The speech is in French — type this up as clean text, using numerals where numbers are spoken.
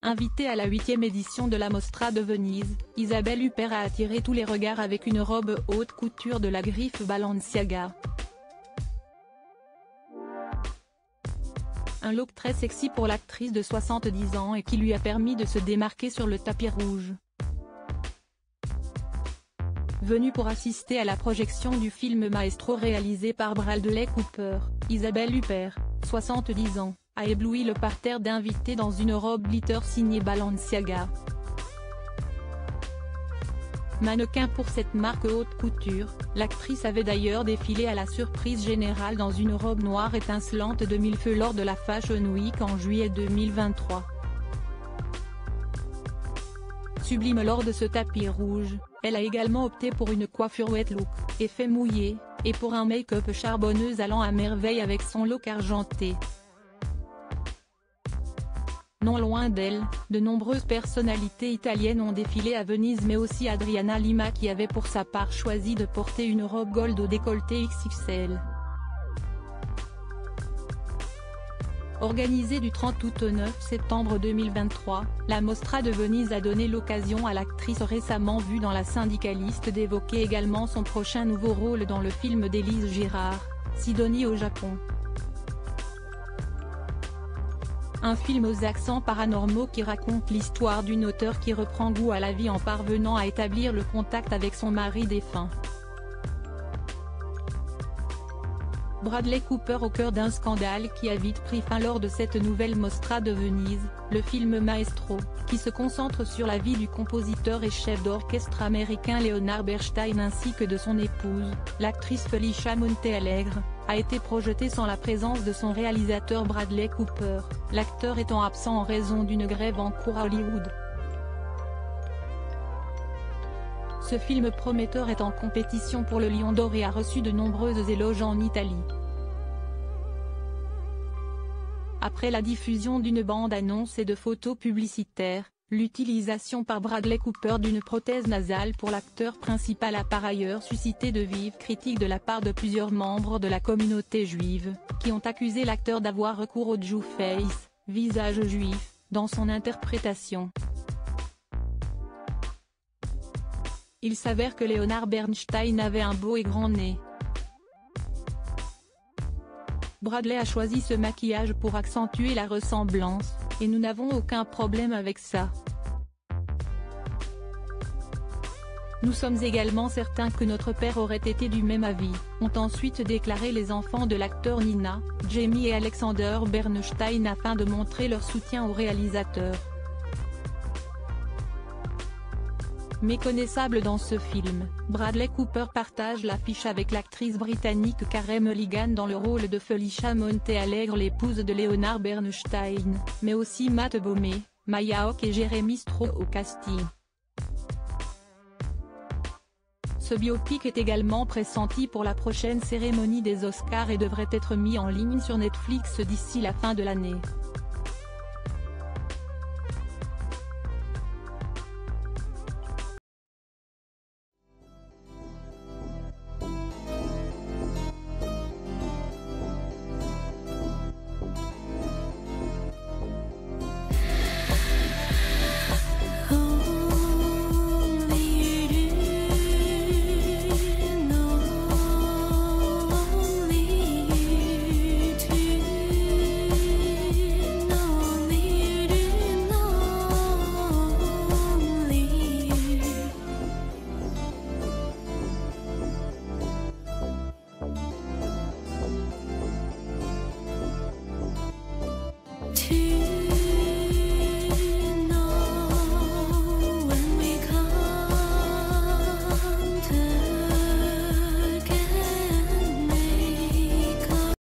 Invitée à la 8e édition de la Mostra de Venise, Isabelle Huppert a attiré tous les regards avec une robe haute couture de la griffe Balenciaga. Un look très sexy pour l'actrice de 70 ans et qui lui a permis de se démarquer sur le tapis rouge. Venue pour assister à la projection du film Maestro réalisé par Bradley Cooper, Isabelle Huppert, 70 ans, a ébloui le parterre d'invités dans une robe glitter signée Balenciaga. Mannequin pour cette marque haute couture, l'actrice avait d'ailleurs défilé à la surprise générale dans une robe noire étincelante de mille feux lors de la Fashion Week en juillet 2023. Sublime lors de ce tapis rouge, elle a également opté pour une coiffure wet look, effet mouillé, et pour un make-up charbonneux allant à merveille avec son look argenté. Non loin d'elle, de nombreuses personnalités italiennes ont défilé à Venise mais aussi Adriana Lima qui avait pour sa part choisi de porter une robe gold au décolleté XXL. Organisée du 30 août au 9 septembre 2023, la Mostra de Venise a donné l'occasion à l'actrice récemment vue dans La Syndicaliste d'évoquer également son prochain nouveau rôle dans le film d'Élise Girard, Sidonie au Japon. Un film aux accents paranormaux qui raconte l'histoire d'une auteure qui reprend goût à la vie en parvenant à établir le contact avec son mari défunt. Bradley Cooper au cœur d'un scandale qui a vite pris fin lors de cette nouvelle Mostra de Venise, le film Maestro, qui se concentre sur la vie du compositeur et chef d'orchestre américain Leonard Bernstein ainsi que de son épouse, l'actrice Felicia Montealegre, a été projeté sans la présence de son réalisateur Bradley Cooper, l'acteur étant absent en raison d'une grève en cours à Hollywood. Ce film prometteur est en compétition pour le Lion d'Or et a reçu de nombreux éloges en Italie. Après la diffusion d'une bande-annonce et de photos publicitaires, l'utilisation par Bradley Cooper d'une prothèse nasale pour l'acteur principal a par ailleurs suscité de vives critiques de la part de plusieurs membres de la communauté juive, qui ont accusé l'acteur d'avoir recours au Jew face, visage juif, dans son interprétation. Il s'avère que Leonard Bernstein avait un beau et grand nez. Bradley a choisi ce maquillage pour accentuer la ressemblance, et nous n'avons aucun problème avec ça. Nous sommes également certains que notre père aurait été du même avis, ont ensuite déclaré les enfants de l'acteur Nina, Jamie et Alexander Bernstein afin de montrer leur soutien au réalisateur. Méconnaissable dans ce film, Bradley Cooper partage l'affiche avec l'actrice britannique Carey Mulligan dans le rôle de Felicia Montealegre, l'épouse de Leonard Bernstein, mais aussi Matt Bomer, Maya Hawke et Jeremy Strong au casting. Ce biopic est également pressenti pour la prochaine cérémonie des Oscars et devrait être mis en ligne sur Netflix d'ici la fin de l'année.